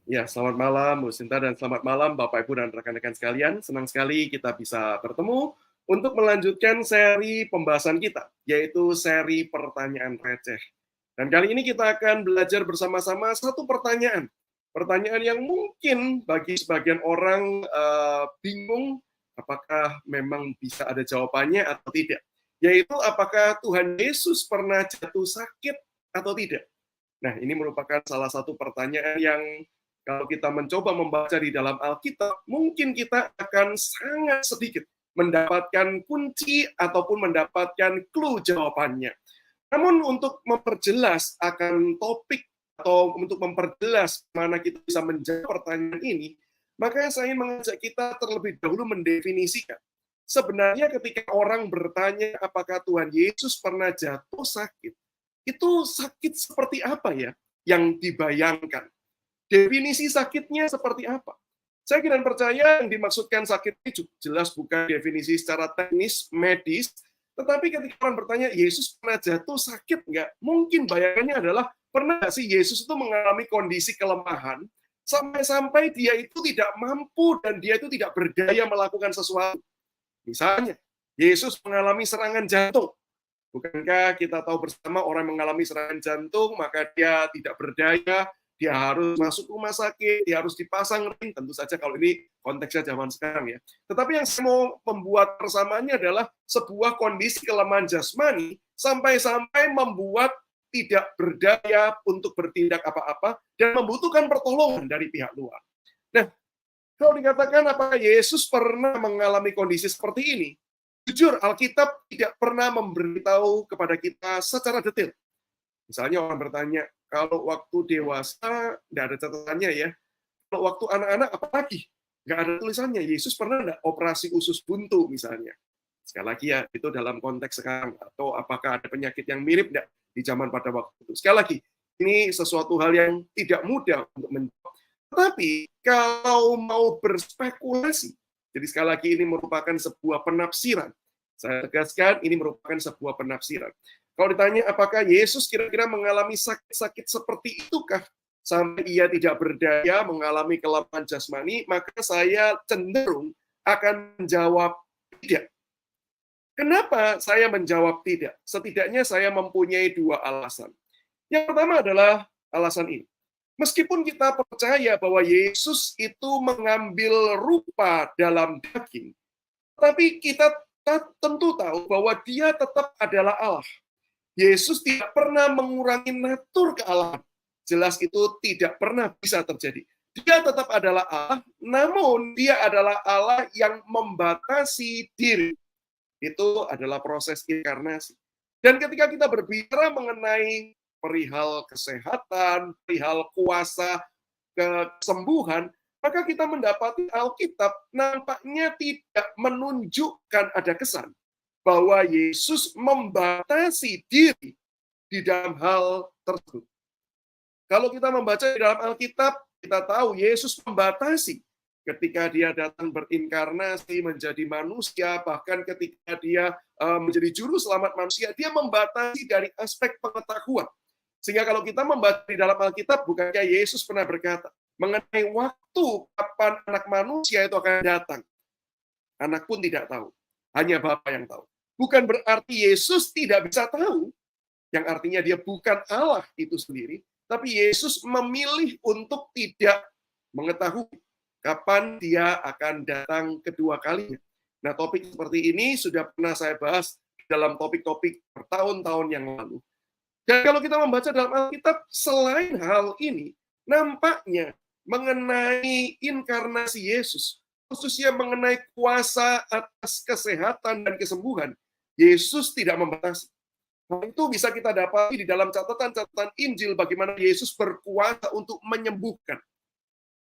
Ya, selamat malam Bu Sinta dan selamat malam Bapak Ibu dan rekan-rekan sekalian. Senang sekali kita bisa bertemu untuk melanjutkan seri pembahasan kita, yaitu seri pertanyaan receh. Dan kali ini kita akan belajar bersama-sama satu pertanyaan. Pertanyaan yang mungkin bagi sebagian orang bingung apakah memang bisa ada jawabannya atau tidak. Yaitu apakah Tuhan Yesus pernah jatuh sakit atau tidak? Nah, ini merupakan salah satu pertanyaan yang kalau kita mencoba membaca di dalam Alkitab, mungkin kita akan sangat sedikit mendapatkan kunci ataupun mendapatkan clue jawabannya. Namun untuk memperjelas akan topik atau untuk memperjelas mana kita bisa menjawab pertanyaan ini, maka saya ingin mengajak kita terlebih dahulu mendefinisikan. Sebenarnya ketika orang bertanya apakah Tuhan Yesus pernah jatuh sakit, itu sakit seperti apa ya yang dibayangkan? Definisi sakitnya seperti apa? Saya kira dan percaya yang dimaksudkan sakit ini jelas bukan definisi secara teknis, medis, tetapi ketika orang bertanya, Yesus pernah jatuh sakit nggak? Mungkin bayangannya adalah, pernah nggak sih Yesus itu mengalami kondisi kelemahan, sampai-sampai dia itu tidak mampu dan dia itu tidak berdaya melakukan sesuatu. Misalnya, Yesus mengalami serangan jantung. Bukankah kita tahu bersama orang mengalami serangan jantung, maka dia tidak berdaya, dia harus masuk rumah sakit, dia harus dipasang ring, tentu saja kalau ini konteksnya zaman sekarang ya. Tetapi yang saya mau membuat persamaannya adalah sebuah kondisi kelemahan jasmani, sampai-sampai membuat tidak berdaya untuk bertindak apa-apa, dan membutuhkan pertolongan dari pihak luar. Nah, kalau dikatakan apakah Yesus pernah mengalami kondisi seperti ini, jujur Alkitab tidak pernah memberitahu kepada kita secara detail. Misalnya orang bertanya, kalau waktu dewasa, tidak ada catatannya ya. Kalau waktu anak-anak, apalagi? Nggak ada tulisannya. Yesus pernah nggak operasi usus buntu misalnya? Sekali lagi ya, itu dalam konteks sekarang. Atau apakah ada penyakit yang mirip nggak di zaman pada waktu itu? Sekali lagi, ini sesuatu hal yang tidak mudah untuk menjawab. Tetapi kalau mau berspekulasi, jadi sekali lagi ini merupakan sebuah penafsiran. Saya tegaskan ini merupakan sebuah penafsiran. Kalau ditanya apakah Yesus kira-kira mengalami sakit-sakit seperti itukah sampai ia tidak berdaya mengalami kelemahan jasmani, maka saya cenderung akan menjawab tidak. Kenapa saya menjawab tidak? Setidaknya saya mempunyai dua alasan. Yang pertama adalah alasan ini. Meskipun kita percaya bahwa Yesus itu mengambil rupa dalam daging, tapi kita tentu tahu bahwa dia tetap adalah Allah. Yesus tidak pernah mengurangi natur kealahan. Jelas itu tidak pernah bisa terjadi. Dia tetap adalah Allah, namun dia adalah Allah yang membatasi diri. Itu adalah proses inkarnasi. Dan ketika kita berbicara mengenai perihal kesehatan, perihal kuasa, kesembuhan, maka kita mendapati Alkitab nampaknya tidak menunjukkan ada kesan bahwa Yesus membatasi diri di dalam hal tersebut. Kalau kita membaca di dalam Alkitab, kita tahu Yesus membatasi ketika dia datang berinkarnasi menjadi manusia, bahkan ketika dia menjadi juru selamat manusia, dia membatasi dari aspek pengetahuan. Sehingga kalau kita membaca di dalam Alkitab, bukankah Yesus pernah berkata, mengenai waktu kapan anak manusia itu akan datang. Anak pun tidak tahu, hanya Bapa yang tahu. Bukan berarti Yesus tidak bisa tahu, yang artinya dia bukan Allah itu sendiri, tapi Yesus memilih untuk tidak mengetahui kapan dia akan datang kedua kalinya. Nah, topik seperti ini sudah pernah saya bahas dalam topik-topik bertahun-tahun yang lalu. Dan kalau kita membaca dalam Alkitab, selain hal ini, nampaknya mengenai inkarnasi Yesus, khususnya mengenai kuasa atas kesehatan dan kesembuhan, Yesus tidak membatasi. Hal itu bisa kita dapati di dalam catatan-catatan Injil bagaimana Yesus berkuasa untuk menyembuhkan.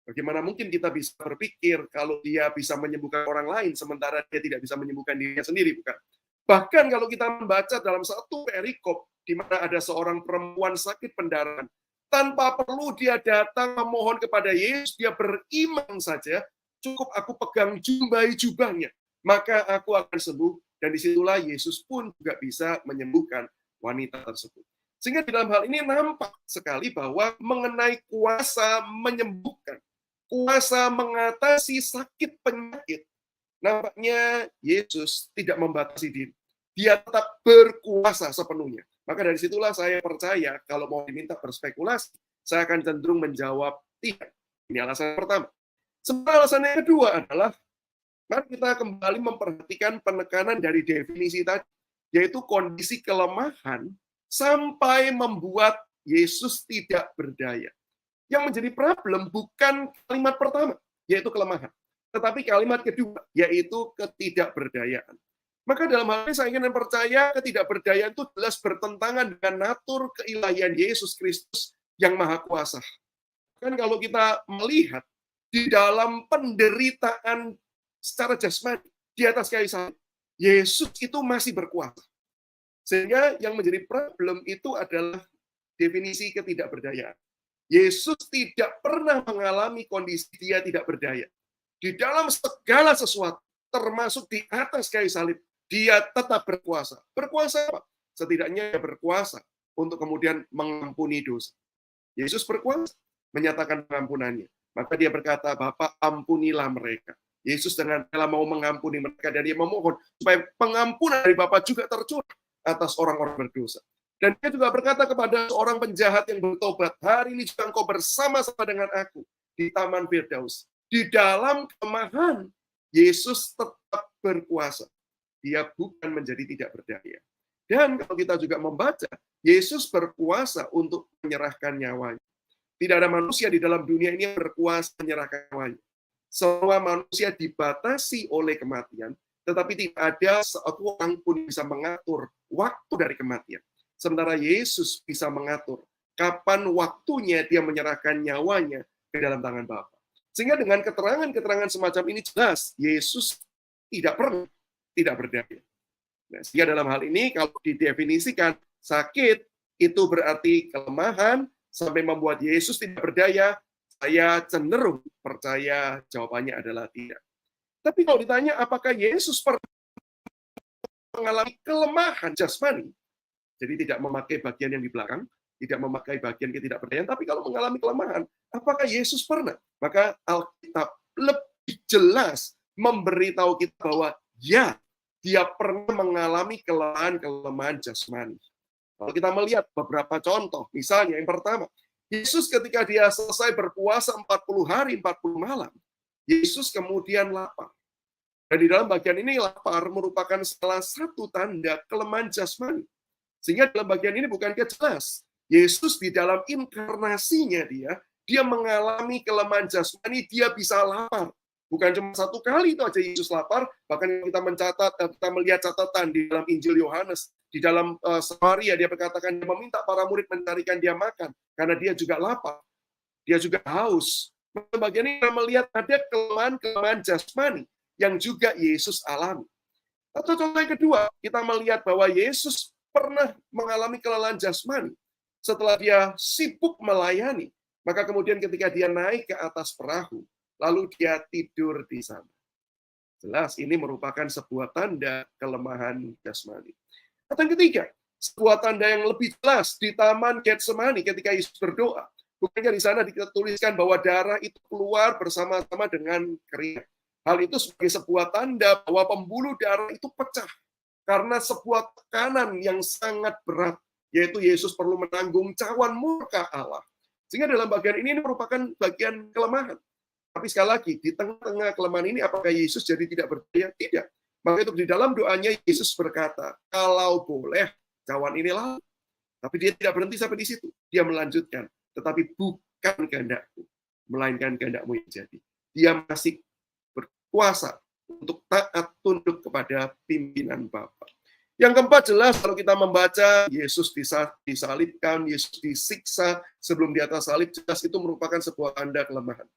Bagaimana mungkin kita bisa berpikir kalau dia bisa menyembuhkan orang lain sementara dia tidak bisa menyembuhkan dirinya sendiri, bukan? Bahkan kalau kita membaca dalam satu perikop di mana ada seorang perempuan sakit pendarahan, tanpa perlu dia datang memohon kepada Yesus, dia beriman saja, cukup aku pegang jumbai jubahnya, maka aku akan sembuh. Dan disitulah Yesus pun juga bisa menyembuhkan wanita tersebut. Sehingga di dalam hal ini nampak sekali bahwa mengenai kuasa menyembuhkan, kuasa mengatasi sakit penyakit, nampaknya Yesus tidak membatasi diri. Dia tetap berkuasa sepenuhnya. Maka dari situlah saya percaya kalau mau diminta berspekulasi, saya akan cenderung menjawab tidak. Ini alasan pertama. Sementara alasan yang kedua adalah, mari kita kembali memperhatikan penekanan dari definisi tadi, yaitu kondisi kelemahan sampai membuat Yesus tidak berdaya. Yang menjadi problem bukan kalimat pertama, yaitu kelemahan, tetapi kalimat kedua, yaitu ketidakberdayaan. Maka dalam hal ini saya ingin percaya ketidakberdayaan itu jelas bertentangan dengan natur keilahian Yesus Kristus yang Maha Kuasa. Kan kalau kita melihat di dalam penderitaan secara jasmani di atas kayu salib, Yesus itu masih berkuasa. Sehingga yang menjadi problem itu adalah definisi ketidakberdayaan. Yesus tidak pernah mengalami kondisi dia tidak berdaya. Di dalam segala sesuatu, termasuk di atas kayu salib, dia tetap berkuasa. Berkuasa apa? Setidaknya dia berkuasa untuk kemudian mengampuni dosa. Yesus berkuasa menyatakan pengampunannya. Maka dia berkata, Bapa, ampunilah mereka. Yesus dengan rela mau mengampuni mereka dan dia memohon supaya pengampunan dari Bapa juga tercurah atas orang-orang berdosa. Dan dia juga berkata kepada seorang penjahat yang bertobat, hari ini juga engkau bersama-sama dengan aku di Taman Firdaus. Di dalam kelemahan, Yesus tetap berkuasa. Dia bukan menjadi tidak berdaya. Dan kalau kita juga membaca, Yesus berkuasa untuk menyerahkan nyawanya. Tidak ada manusia di dalam dunia ini yang berkuasa menyerahkan nyawanya. Semua manusia dibatasi oleh kematian, tetapi tidak ada satu orang pun bisa mengatur waktu dari kematian. Sementara Yesus bisa mengatur kapan waktunya dia menyerahkan nyawanya ke dalam tangan Bapa. Sehingga dengan keterangan-keterangan semacam ini jelas, Yesus tidak pernah tidak berdaya. Nah, sehingga dalam hal ini kalau didefinisikan sakit itu berarti kelemahan sampai membuat Yesus tidak berdaya, saya cenderung percaya jawabannya adalah tidak. Tapi kalau ditanya apakah Yesus pernah mengalami kelemahan jasmani, jadi tidak memakai bagian yang di belakang, tidak memakai bagian ketidakberdayaan, tapi kalau mengalami kelemahan, apakah Yesus pernah? Maka Alkitab lebih jelas memberitahu kita bahwa ya, dia pernah mengalami kelemahan jasmani. Kalau kita melihat beberapa contoh, misalnya yang pertama, Yesus ketika dia selesai berpuasa 40 hari, 40 malam, Yesus kemudian lapar. Dan di dalam bagian ini lapar merupakan salah satu tanda kelemahan jasmani. Sehingga dalam bagian ini bukan jelas. Yesus di dalam inkarnasinya dia mengalami kelemahan jasmani, dia bisa lapar. Bukan cuma satu kali itu aja Yesus lapar, bahkan kita mencatat, kita melihat catatan di dalam Injil Yohanes, di dalam Samaria dia berkatakan dia meminta para murid mencarikan dia makan, karena dia juga lapar, dia juga haus. Bagian ini kita melihat ada kelemahan-kelemahan jasmani yang juga Yesus alami. Atau contoh yang kedua, kita melihat bahwa Yesus pernah mengalami kelelahan jasmani setelah dia sibuk melayani, maka kemudian ketika dia naik ke atas perahu, lalu dia tidur di sana. Jelas ini merupakan sebuah tanda kelemahan jasmani. Atau yang ketiga, sebuah tanda yang lebih jelas di Taman Getsemani ketika Yesus berdoa. Bukankah di sana dituliskan bahwa darah itu keluar bersama-sama dengan keringat. Hal itu sebagai sebuah tanda bahwa pembuluh darah itu pecah karena sebuah tekanan yang sangat berat, yaitu Yesus perlu menanggung cawan murka Allah. Sehingga dalam bagian ini merupakan bagian kelemahan. Tapi sekali lagi, di tengah-tengah kelemahan ini, apakah Yesus jadi tidak berdaya? Tidak. Maka itu di dalam doanya Yesus berkata, kalau boleh, cawan ini lalu. Tapi dia tidak berhenti sampai di situ. Dia melanjutkan, tetapi bukan kehendakku, melainkan kehendakmu yang jadi. Dia masih berkuasa untuk taat tunduk kepada pimpinan Bapa. Yang keempat jelas kalau kita membaca Yesus disalibkan, Yesus disiksa sebelum di atas salib, jelas itu merupakan sebuah tanda kelemahan.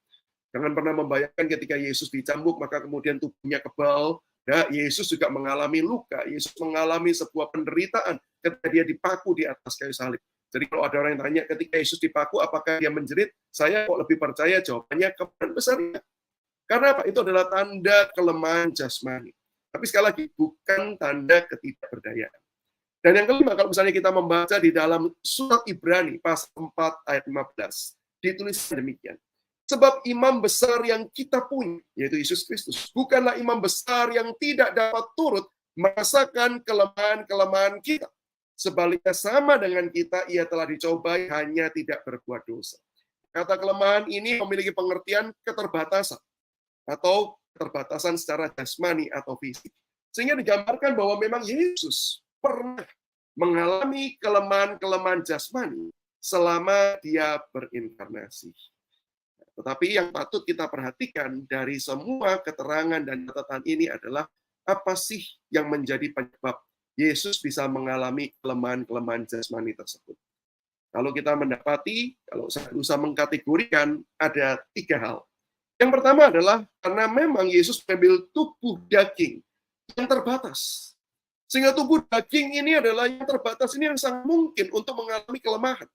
Jangan pernah membayangkan ketika Yesus dicambuk, maka kemudian tubuhnya kebal. Ya, Yesus juga mengalami luka. Yesus mengalami sebuah penderitaan ketika dia dipaku di atas kayu salib. Jadi kalau ada orang yang tanya ketika Yesus dipaku, apakah dia menjerit? Saya kok lebih percaya jawabannya kemungkinan besarnya. Karena apa? Itu adalah tanda kelemahan jasmani. Tapi sekali lagi, bukan tanda ketidakberdayaan. Dan yang kelima, kalau misalnya kita membaca di dalam surat Ibrani, pasal 4 ayat 15, ditulis demikian. Sebab imam besar yang kita punya, yaitu Yesus Kristus, bukanlah imam besar yang tidak dapat turut merasakan kelemahan-kelemahan kita. Sebaliknya sama dengan kita, ia telah dicobai, hanya tidak berbuat dosa. Kata kelemahan ini memiliki pengertian keterbatasan, atau keterbatasan secara jasmani atau fisik. Sehingga digambarkan bahwa memang Yesus pernah mengalami kelemahan-kelemahan jasmani selama dia berinkarnasi. Tetapi yang patut kita perhatikan dari semua keterangan dan catatan ini adalah apa sih yang menjadi penyebab Yesus bisa mengalami kelemahan-kelemahan jasmani tersebut. Kalau kita mendapati, kalau saya bisa mengkategorikan, ada 3 hal. Yang pertama adalah karena memang Yesus mengambil tubuh daging yang terbatas. Sehingga tubuh daging ini adalah yang terbatas, ini yang sangat mungkin untuk mengalami kelemahan.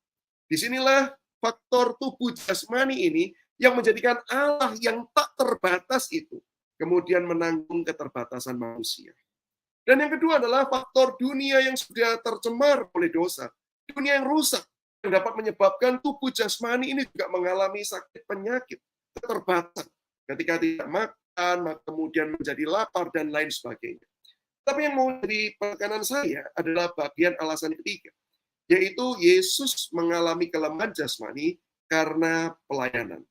Disinilah faktor tubuh jasmani ini yang menjadikan Allah yang tak terbatas itu kemudian menanggung keterbatasan manusia. Dan yang kedua adalah faktor dunia yang sudah tercemar oleh dosa. Dunia yang rusak, yang dapat menyebabkan tubuh jasmani ini juga mengalami sakit penyakit, keterbatasan. Ketika tidak makan, maka kemudian menjadi lapar, dan lain sebagainya. Tapi yang mau jadi penekanan saya adalah bagian alasan ketiga, yaitu Yesus mengalami kelemahan jasmani karena pelayanan.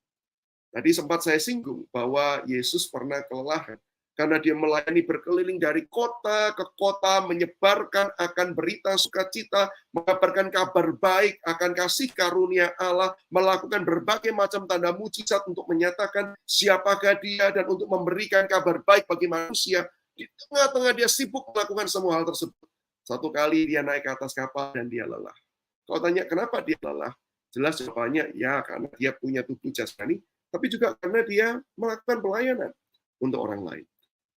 Tadi sempat saya singgung bahwa Yesus pernah kelelahan karena dia melayani berkeliling dari kota ke kota, menyebarkan akan berita sukacita, mengabarkan kabar baik akan kasih karunia Allah, melakukan berbagai macam tanda mujizat untuk menyatakan siapakah dia dan untuk memberikan kabar baik bagi manusia. Di tengah-tengah dia sibuk melakukan semua hal tersebut. Satu kali dia naik ke atas kapal dan dia lelah. Kalau tanya kenapa dia lelah, jelas jawabannya ya karena dia punya tubuh jasmani, tapi juga karena dia melakukan pelayanan untuk orang lain.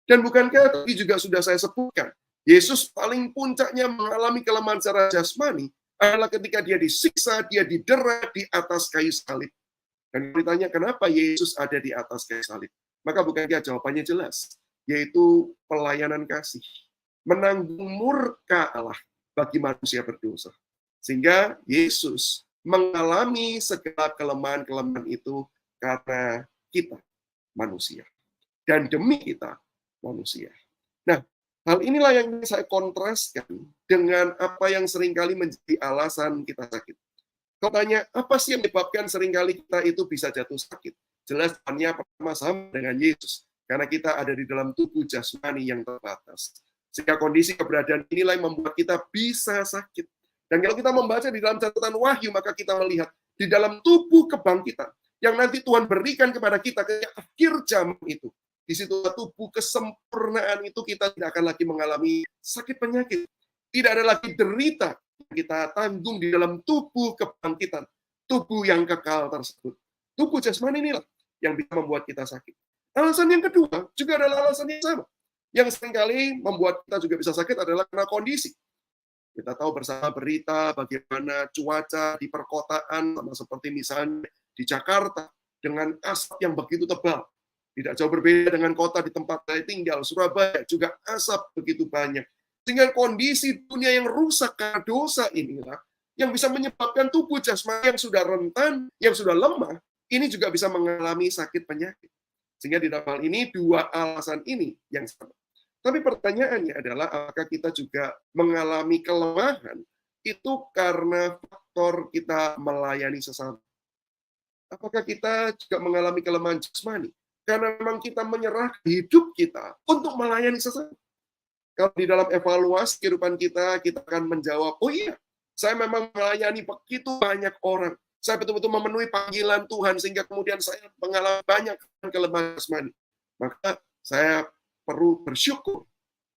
Dan bukankah tadi juga sudah saya sebutkan, Yesus paling puncaknya mengalami kelemahan secara jasmani adalah ketika dia disiksa, dia didera di atas kayu salib. Dan ditanya kenapa Yesus ada di atas kayu salib, maka bukankah jawabannya jelas, yaitu pelayanan kasih, menanggung murka Allah bagi manusia berdosa. Sehingga Yesus mengalami segala kelemahan-kelemahan itu karena kita manusia. Dan demi kita manusia. Nah, hal inilah yang saya kontraskan dengan apa yang seringkali menjadi alasan kita sakit. Kalau tanya, apa sih yang menyebabkan seringkali kita itu bisa jatuh sakit? Jelas jawabannya pertama sama dengan Yesus. Karena kita ada di dalam tubuh jasmani yang terbatas. Sehingga kondisi keberadaan inilah yang membuat kita bisa sakit. Dan kalau kita membaca di dalam catatan Wahyu, maka kita melihat di dalam tubuh kebangkitan yang nanti Tuhan berikan kepada kita ke akhir zaman itu. Di situ tubuh kesempurnaan itu kita tidak akan lagi mengalami sakit penyakit. Tidak ada lagi derita yang kita tanggung di dalam tubuh kebangkitan. Tubuh yang kekal tersebut. Tubuh jasmani inilah yang bisa membuat kita sakit. Alasan yang kedua juga adalah alasan yang sama. Yang seringkali membuat kita juga bisa sakit adalah karena kondisi. Kita tahu bersama berita bagaimana cuaca di perkotaan, sama seperti misalnya di Jakarta, dengan asap yang begitu tebal. Tidak jauh berbeda dengan kota di tempat saya tinggal, Surabaya, juga asap begitu banyak. Sehingga kondisi dunia yang rusak karena dosa inilah yang bisa menyebabkan tubuh jasmani yang sudah rentan, yang sudah lemah, ini juga bisa mengalami sakit penyakit. Sehingga di dalam hal ini, dua alasan ini yang sama. Tapi pertanyaannya adalah, apakah kita juga mengalami kelemahan itu karena faktor kita melayani sesama? Apakah kita juga mengalami kelemahan jasmani? Karena memang kita menyerah hidup kita untuk melayani sesama. Kalau di dalam evaluasi kehidupan kita, kita akan menjawab, oh iya, saya memang melayani begitu banyak orang. Saya betul-betul memenuhi panggilan Tuhan, sehingga kemudian saya mengalami banyak kelemahan jasmani. Maka saya perlu bersyukur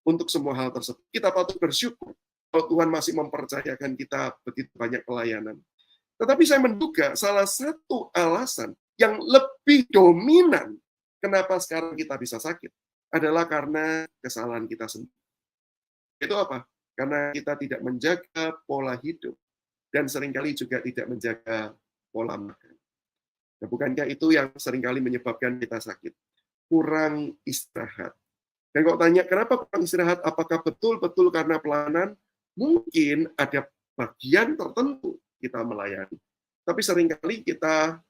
untuk semua hal tersebut. Kita patut bersyukur kalau Tuhan masih mempercayakan kita begitu banyak pelayanan. Tetapi saya menduga salah satu alasan yang lebih dominan kenapa sekarang kita bisa sakit adalah karena kesalahan kita sendiri. Itu apa? Karena kita tidak menjaga pola hidup dan seringkali juga tidak menjaga pola makan. Nah, bukankah itu yang seringkali menyebabkan kita sakit? Kurang istirahat. Dan kalau tanya kenapa kurang istirahat, apakah betul-betul karena pelayanan? Mungkin ada bagian tertentu kita melayani, tapi seringkali kita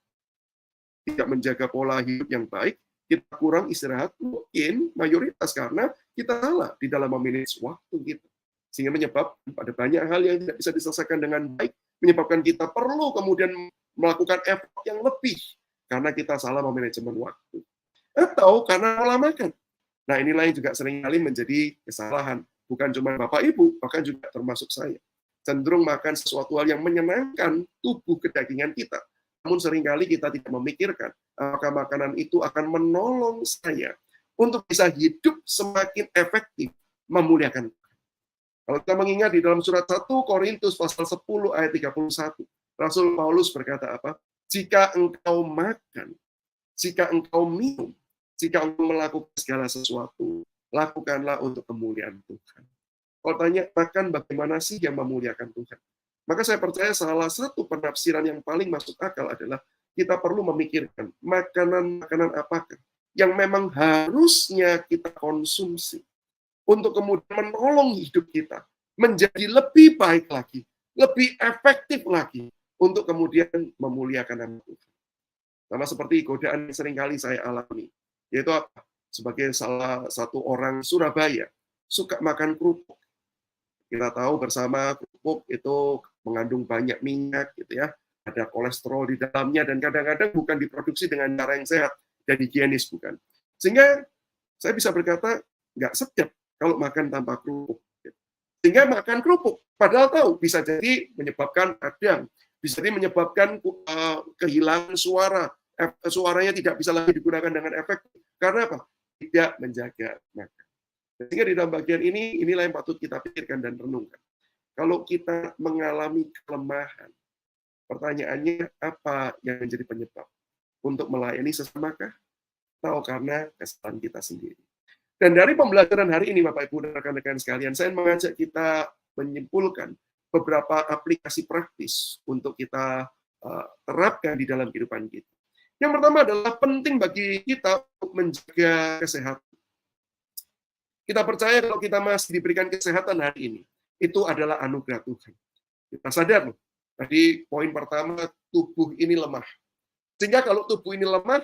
tidak menjaga pola hidup yang baik, kita kurang istirahat, mungkin mayoritas karena kita salah di dalam memanage waktu kita. Sehingga menyebabkan pada banyak hal yang tidak bisa diselesaikan dengan baik, menyebabkan kita perlu kemudian melakukan effort yang lebih karena kita salah memanajemen waktu. Atau karena pola makan. Nah, inilah yang juga seringkali menjadi kesalahan. Bukan cuma Bapak Ibu, bahkan juga termasuk saya. Cenderung makan sesuatu hal yang menyenangkan tubuh kedagingan kita. Namun seringkali kita tidak memikirkan apakah makanan itu akan menolong saya untuk bisa hidup semakin efektif memuliakan. Kalau kita mengingat di dalam surat 1 Korintus pasal 10 ayat 31, Rasul Paulus berkata apa? Jika engkau makan, jika engkau minum, jika engkau melakukan segala sesuatu, lakukanlah untuk kemuliaan Tuhan. Kalau tanya, makan bagaimana sih yang memuliakan Tuhan? Maka saya percaya salah satu penafsiran yang paling masuk akal adalah kita perlu memikirkan makanan-makanan apakah yang memang harusnya kita konsumsi untuk kemudian menolong hidup kita menjadi lebih baik lagi, lebih efektif lagi untuk kemudian memuliakan nama Tuhan. Sama seperti godaan yang seringkali saya alami, yaitu apa? Sebagai salah satu orang Surabaya, suka makan kerupuk. Kita tahu bersama kerupuk itu mengandung banyak minyak, gitu ya. Ada kolesterol di dalamnya, dan kadang-kadang bukan diproduksi dengan cara yang sehat dan higienis, bukan. Sehingga saya bisa berkata, nggak sedap kalau makan tanpa kerupuk. Sehingga makan kerupuk, padahal tahu bisa jadi menyebabkan radang, bisa jadi menyebabkan kehilangan suara, suaranya tidak bisa lagi digunakan dengan efektif. Karena apa? Tidak menjaga makan. Sehingga di dalam bagian ini, inilah yang patut kita pikirkan dan renungkan. Kalau kita mengalami kelemahan, pertanyaannya apa yang menjadi penyebab? Untuk melayani sesamakah? Atau karena kesalahan kita sendiri? Dan dari pembelajaran hari ini, Bapak Ibu dan rekan-rekan sekalian, saya mengajak kita menyimpulkan beberapa aplikasi praktis untuk kita terapkan di dalam kehidupan kita. Yang pertama adalah penting bagi kita untuk menjaga kesehatan. Kita percaya kalau kita masih diberikan kesehatan hari ini, itu adalah anugerah Tuhan. Kita sadar loh, tadi poin pertama, tubuh ini lemah. Sehingga kalau tubuh ini lemah,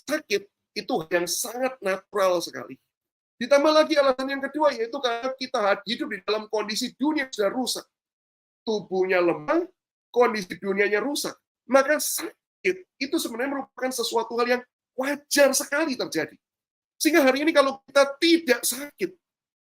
sakit itu yang sangat natural sekali. Ditambah lagi alasan yang kedua, yaitu karena kita hidup di dalam kondisi dunia yang sudah rusak. Tubuhnya lemah, kondisi dunianya rusak. Maka sakit itu sebenarnya merupakan sesuatu hal yang wajar sekali terjadi. Sehingga hari ini kalau kita tidak sakit,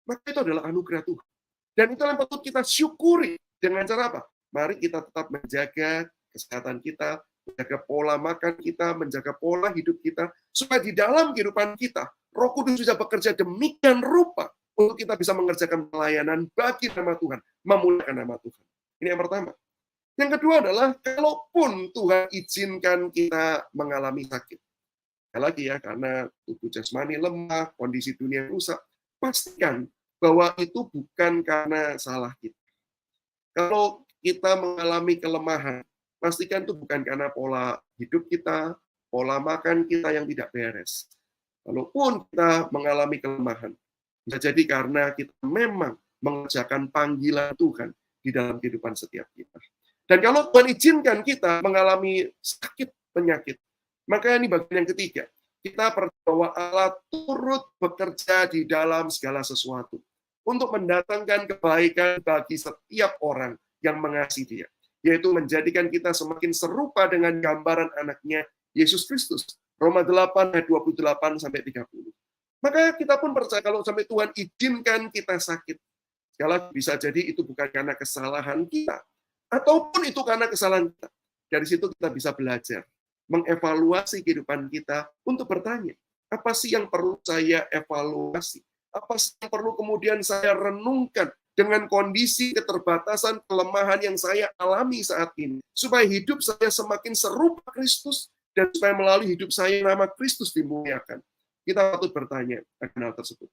maka itu adalah anugerah Tuhan. Dan itu yang patut kita syukuri. Dengan cara apa? Mari kita tetap menjaga kesehatan kita, menjaga pola makan kita, menjaga pola hidup kita, supaya di dalam kehidupan kita, Roh Kudus bisa bekerja demikian rupa untuk kita bisa mengerjakan pelayanan bagi nama Tuhan, memuliakan nama Tuhan. Ini yang pertama. Yang kedua adalah, kalaupun Tuhan izinkan kita mengalami sakit, lagi ya, karena tubuh jasmani lemah, kondisi dunia rusak, pastikan bahwa itu bukan karena salah kita. Kalau kita mengalami kelemahan, pastikan itu bukan karena pola hidup kita, pola makan kita yang tidak beres. Kalaupun kita mengalami kelemahan, bisa jadi karena kita memang mengerjakan panggilan Tuhan di dalam kehidupan setiap kita. Dan kalau Tuhan izinkan kita mengalami sakit penyakit, maka ini bagian yang ketiga. Kita percaya bahwa Allah turut bekerja di dalam segala sesuatu untuk mendatangkan kebaikan bagi setiap orang yang mengasihi Dia, yaitu menjadikan kita semakin serupa dengan gambaran anaknya Yesus Kristus. Roma 8 ayat 28 sampai 30. Maka kita pun percaya kalau sampai Tuhan izinkan kita sakit, sekali lagi bisa jadi itu bukan karena kesalahan kita, ataupun itu karena kesalahan kita. Dari situ kita bisa belajar mengevaluasi kehidupan kita untuk bertanya, apa sih yang perlu saya evaluasi? Apa sih yang perlu kemudian saya renungkan dengan kondisi keterbatasan, kelemahan yang saya alami saat ini, supaya hidup saya semakin serupa Kristus, dan supaya melalui hidup saya nama Kristus dimuliakan. Kita patut bertanya akan hal tersebut.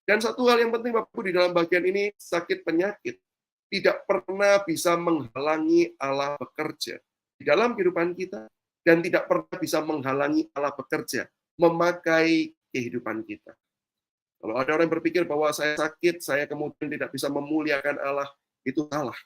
Dan satu hal yang penting, Bapak Ibu, di dalam bagian ini, sakit penyakit tidak pernah bisa menghalangi Allah bekerja di dalam kehidupan kita, dan tidak pernah bisa menghalangi Allah bekerja memakai kehidupan kita. Kalau ada orang yang berpikir bahwa saya sakit, saya kemudian tidak bisa memuliakan Allah, itu salah.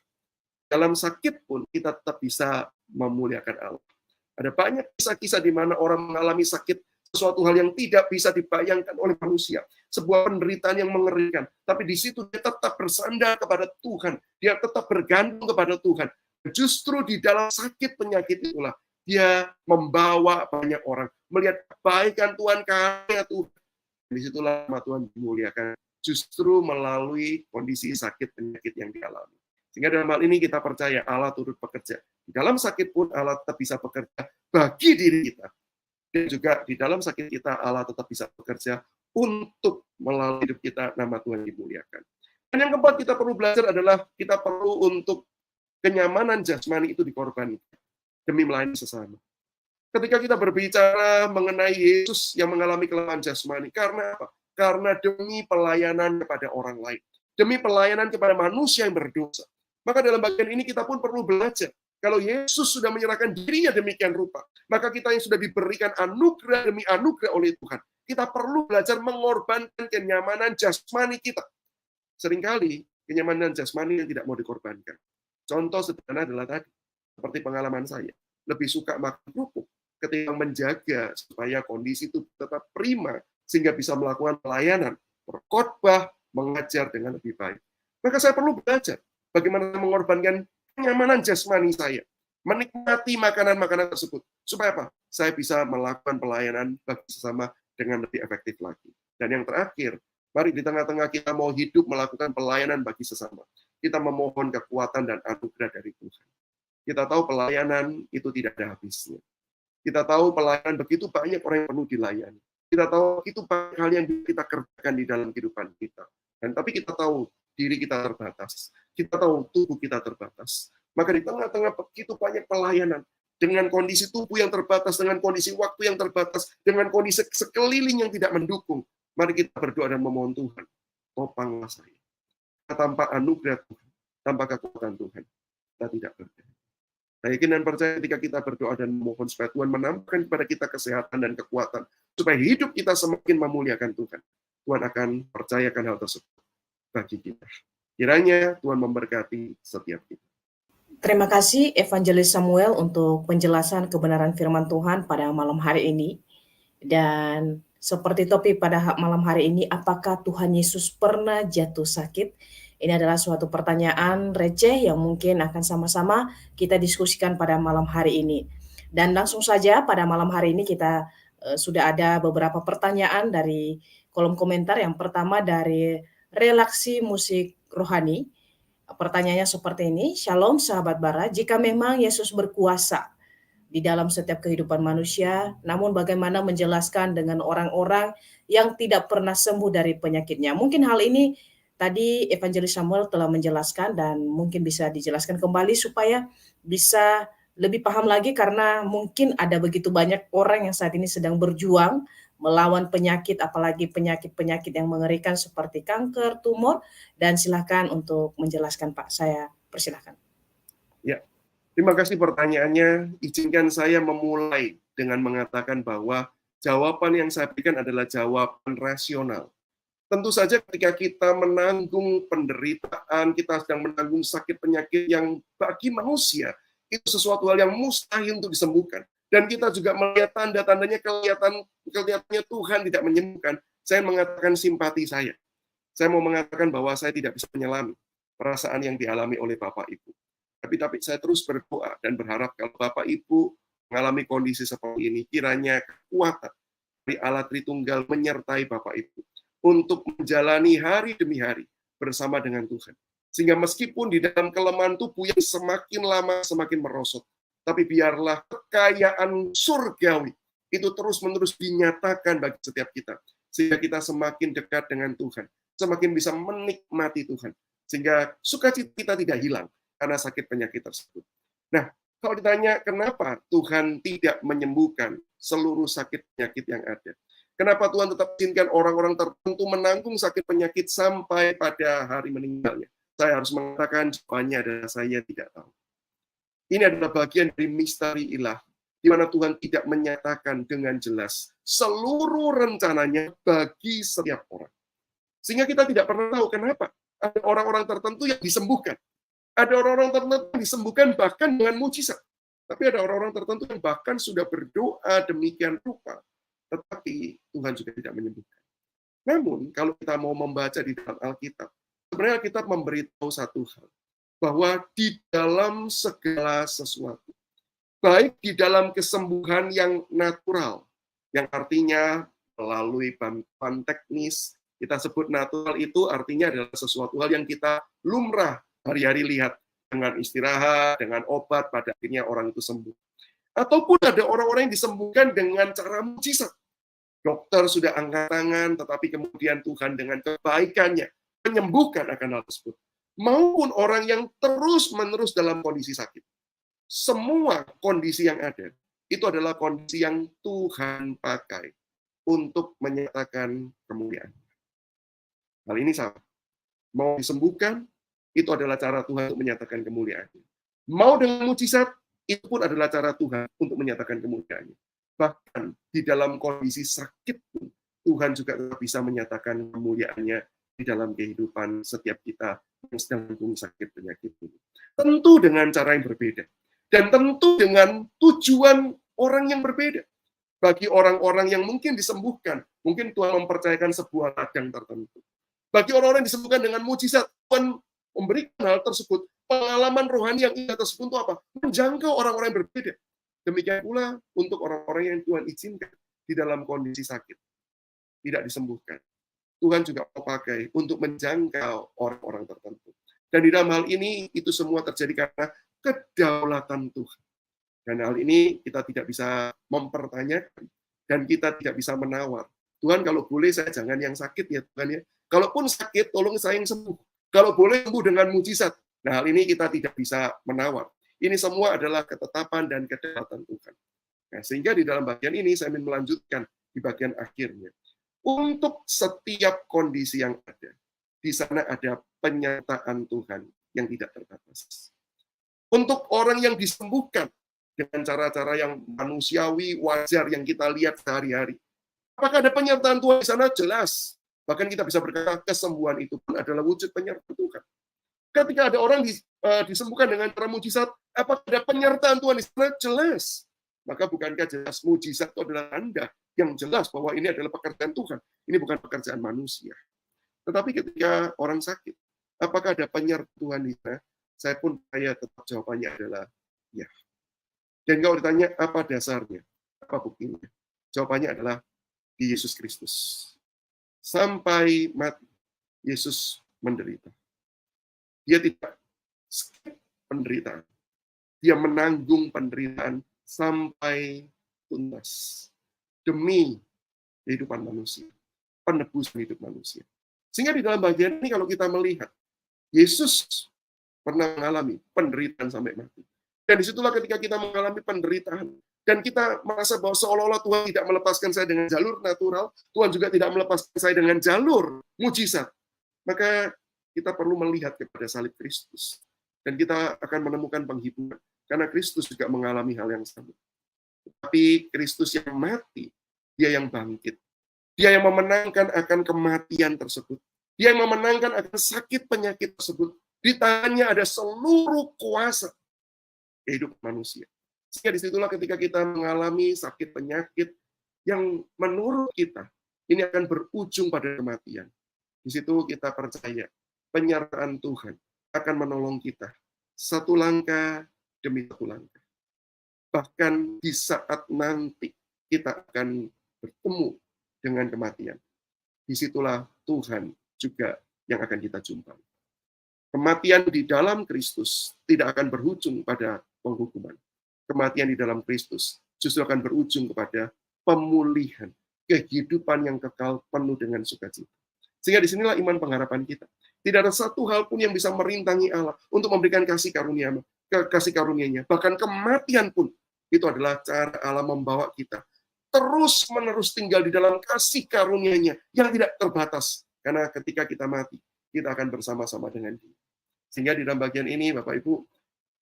Dalam sakit pun kita tetap bisa memuliakan Allah. Ada banyak kisah-kisah di mana orang mengalami sakit, sesuatu hal yang tidak bisa dibayangkan oleh manusia. Sebuah penderitaan yang mengerikan. Tapi di situ dia tetap bersandar kepada Tuhan. Dia tetap bergantung kepada Tuhan. Justru di dalam sakit penyakit itulah dia membawa banyak orang melihat kebaikan Tuhan, karya Tuhan. Disitulah nama Tuhan dimuliakan. Justru melalui kondisi sakit penyakit yang dialami. Sehingga dalam hal ini kita percaya Allah turut bekerja. Di dalam sakit pun Allah tetap bisa bekerja bagi diri kita. Dan juga di dalam sakit kita Allah tetap bisa bekerja untuk melalui hidup kita, nama Tuhan dimuliakan. Dan yang keempat kita perlu belajar adalah kita perlu untuk kenyamanan jasmani itu dikorbankan demi melayani sesama. Ketika kita berbicara mengenai Yesus yang mengalami kelemahan jasmani, karena apa? Karena demi pelayanan kepada orang lain. Demi pelayanan kepada manusia yang berdosa. Maka dalam bagian ini kita pun perlu belajar. Kalau Yesus sudah menyerahkan dirinya demikian rupa, maka kita yang sudah diberikan anugerah demi anugerah oleh Tuhan, kita perlu belajar mengorbankan kenyamanan jasmani kita. Seringkali kenyamanan jasmani yang tidak mau dikorbankan. Contoh sederhana adalah tadi, seperti pengalaman saya, lebih suka makan kerupuk ketika menjaga supaya kondisi itu tetap prima, sehingga bisa melakukan pelayanan, berkhotbah, mengajar dengan lebih baik. Maka saya perlu belajar bagaimana mengorbankan kenyamanan jasmani saya, menikmati makanan-makanan tersebut. Supaya apa? Saya bisa melakukan pelayanan bagi sesama dengan lebih efektif lagi. Dan yang terakhir, mari di tengah-tengah kita mau hidup melakukan pelayanan bagi sesama. Kita memohon kekuatan dan anugerah dari Tuhan. Kita tahu pelayanan itu tidak ada habisnya. Kita tahu pelayanan begitu banyak orang yang perlu dilayani. Kita tahu itu banyak hal yang kita kerjakan di dalam kehidupan kita. Dan tapi kita tahu diri kita terbatas. Kita tahu tubuh kita terbatas. Maka di tengah-tengah begitu banyak pelayanan, dengan kondisi tubuh yang terbatas, dengan kondisi waktu yang terbatas, dengan kondisi sekeliling yang tidak mendukung, mari kita berdoa dan memohon Tuhan, topanglah saya. Tanpa anugerah Tuhan, tanpa kekuatan Tuhan, kita tidak berdaya. Saya yakin dan percaya ketika kita berdoa dan memohon supaya Tuhan menambahkan kepada kita kesehatan dan kekuatan, supaya hidup kita semakin memuliakan Tuhan. Tuhan akan percayakan hal tersebut bagi kita. Kiranya Tuhan memberkati setiap kita. Terima kasih Evangelis Samuel untuk penjelasan kebenaran firman Tuhan pada malam hari ini. Dan seperti topik pada malam hari ini, apakah Tuhan Yesus pernah jatuh sakit? Ini adalah suatu pertanyaan receh yang mungkin akan sama-sama kita diskusikan pada malam hari ini. Dan langsung saja pada malam hari ini kita sudah ada beberapa pertanyaan dari kolom komentar. Yang pertama dari Relaksi Musik Rohani. Pertanyaannya seperti ini, Shalom sahabat Bara, jika memang Yesus berkuasa di dalam setiap kehidupan manusia, namun bagaimana menjelaskan dengan orang-orang yang tidak pernah sembuh dari penyakitnya? Mungkin hal ini tadi Evangelis Samuel telah menjelaskan dan mungkin bisa dijelaskan kembali supaya bisa lebih paham lagi, karena mungkin ada begitu banyak orang yang saat ini sedang berjuang melawan penyakit, apalagi penyakit-penyakit yang mengerikan seperti kanker, tumor, dan silakan untuk menjelaskan Pak. Saya persilahkan. Ya, terima kasih pertanyaannya. Izinkan saya memulai dengan mengatakan bahwa jawaban yang saya berikan adalah jawaban rasional. Tentu saja ketika kita menanggung penderitaan, kita sedang menanggung sakit penyakit yang bagi manusia, itu sesuatu hal yang mustahil untuk disembuhkan. Dan kita juga melihat tanda-tandanya kelihatannya Tuhan tidak menyembuhkan. Saya mengatakan simpati saya. Saya mau mengatakan bahwa saya tidak bisa menyelami perasaan yang dialami oleh Bapak Ibu. Tapi saya terus berdoa dan berharap kalau Bapak Ibu mengalami kondisi seperti ini, kiranya kekuatan dari Allah Tritunggal menyertai Bapak Ibu untuk menjalani hari demi hari bersama dengan Tuhan. Sehingga meskipun di dalam kelemahan tubuh yang semakin lama semakin merosot, tapi biarlah kekayaan surgawi itu terus-menerus dinyatakan bagi setiap kita. Sehingga kita semakin dekat dengan Tuhan, semakin bisa menikmati Tuhan. Sehingga sukacita kita tidak hilang karena sakit penyakit tersebut. Nah, kalau ditanya kenapa Tuhan tidak menyembuhkan seluruh sakit penyakit yang ada, kenapa Tuhan tetap izinkan orang-orang tertentu menanggung sakit penyakit sampai pada hari meninggalnya, saya harus mengatakan jawabannya adalah saya tidak tahu. Ini adalah bagian dari misteri ilahi, di mana Tuhan tidak menyatakan dengan jelas seluruh rencananya bagi setiap orang. Sehingga kita tidak pernah tahu kenapa ada orang-orang tertentu yang disembuhkan, Ada orang-orang tertentu yang disembuhkan bahkan dengan mujizat. Tapi ada orang-orang tertentu yang bahkan sudah berdoa demikian rupa, tetapi Tuhan juga tidak menyembuhkan. Namun, kalau kita mau membaca di dalam Alkitab, sebenarnya Alkitab memberitahu satu hal, bahwa di dalam segala sesuatu, baik di dalam kesembuhan yang natural, yang artinya melalui bantuan teknis, kita sebut natural itu artinya adalah sesuatu hal yang kita lumrah hari-hari lihat, dengan istirahat, dengan obat, pada akhirnya orang itu sembuh. Ataupun ada orang-orang yang disembuhkan dengan cara mujizat. Dokter sudah angkat tangan, tetapi kemudian Tuhan dengan kebaikannya menyembuhkan akan hal tersebut. Maupun orang yang terus-menerus dalam kondisi sakit. Semua kondisi yang ada, itu adalah kondisi yang Tuhan pakai untuk menyatakan kemuliaan. Hal ini sama. Mau disembuhkan, itu adalah cara Tuhan untuk menyatakan kemuliaannya. Mau dengan mujizat, itu pun adalah cara Tuhan untuk menyatakan kemuliaannya. Bahkan di dalam kondisi sakit pun, Tuhan juga bisa menyatakan kemuliaannya di dalam kehidupan setiap kita yang sedang mengalami sakit penyakit ini. Tentu dengan cara yang berbeda. Dan tentu dengan tujuan orang yang berbeda. Bagi orang-orang yang mungkin disembuhkan, mungkin Tuhan mempercayakan sebuah ladang tertentu. Bagi orang-orang yang disembuhkan dengan mujizat, Tuhan memberikan hal tersebut, pengalaman rohani yang indah tersebut itu apa? Menjangkau orang-orang yang berbeda. Demikian pula untuk orang-orang yang Tuhan izinkan di dalam kondisi sakit, tidak disembuhkan. Tuhan juga mau pakai untuk menjangkau orang-orang tertentu. Dan di dalam hal ini, itu semua terjadi karena kedaulatan Tuhan. Dan hal ini kita tidak bisa mempertanyakan, dan kita tidak bisa menawar. Tuhan, kalau boleh saya jangan yang sakit ya Tuhan ya. Kalaupun sakit, tolong saya yang sembuh. Kalau boleh sembuh dengan mujizat. Nah, hal ini kita tidak bisa menawar. Ini semua adalah ketetapan dan kedaulatan Tuhan. Nah, sehingga di dalam bagian ini saya ingin melanjutkan di bagian akhirnya. Untuk setiap kondisi yang ada, di sana ada penyertaan Tuhan yang tidak terbatas. Untuk orang yang disembuhkan dengan cara-cara yang manusiawi, wajar, yang kita lihat sehari-hari. Apakah ada penyertaan Tuhan di sana? Jelas. Bahkan kita bisa berkata, kesembuhan itu pun adalah wujud penyertaan Tuhan. Ketika ada orang disembuhkan dengan cara mujizat, apakah ada penyertaan Tuhan di sana? Jelas. Maka bukankah jelas mujizat itu adalah tanda yang jelas bahwa ini adalah pekerjaan Tuhan. Ini bukan pekerjaan manusia. Tetapi ketika orang sakit, apakah ada penyertaan Tuhan di sana? Saya pun tetap jawabannya adalah ya. Dan kalau ditanya apa dasarnya, apa buktinya? Jawabannya adalah di Yesus Kristus. Sampai mati, Yesus menderita. Dia tidak skip penderitaan. Dia menanggung penderitaan sampai tuntas. Demi kehidupan manusia. Penebusan hidup manusia. Sehingga di dalam bagian ini kalau kita melihat, Yesus pernah mengalami penderitaan sampai mati. Dan disitulah ketika kita mengalami penderitaan, dan kita merasa bahwa seolah-olah Tuhan tidak melepaskan saya dengan jalur natural, Tuhan juga tidak melepaskan saya dengan jalur mujizat. Maka kita perlu melihat kepada salib Kristus. Dan kita akan menemukan penghiburan. Karena Kristus juga mengalami hal yang sama. Tapi Kristus yang mati, dia yang bangkit. Dia yang memenangkan akan kematian tersebut. Dia yang memenangkan akan sakit penyakit tersebut. Di tangannya ada seluruh kuasa kehidupan manusia. Sehingga disitulah ketika kita mengalami sakit penyakit yang menurut kita ini akan berujung pada kematian. Di situ kita percaya penyertaan Tuhan akan menolong kita satu langkah demi satu langkah. Bahkan di saat nanti kita akan bertemu dengan kematian. Disitulah Tuhan juga yang akan kita jumpai. Kematian di dalam Kristus tidak akan berujung pada penghukuman. Kematian di dalam Kristus justru akan berujung kepada pemulihan, kehidupan yang kekal penuh dengan sukacita. Sehingga disinilah iman pengharapan kita. Tidak ada satu hal pun yang bisa merintangi Allah untuk memberikan kasih karunia-Nya. Bahkan kematian pun itu adalah cara Allah membawa kita terus-menerus tinggal di dalam kasih karunia-Nya yang tidak terbatas. Karena ketika kita mati, kita akan bersama-sama dengan Dia. Sehingga di dalam bagian ini, Bapak Ibu,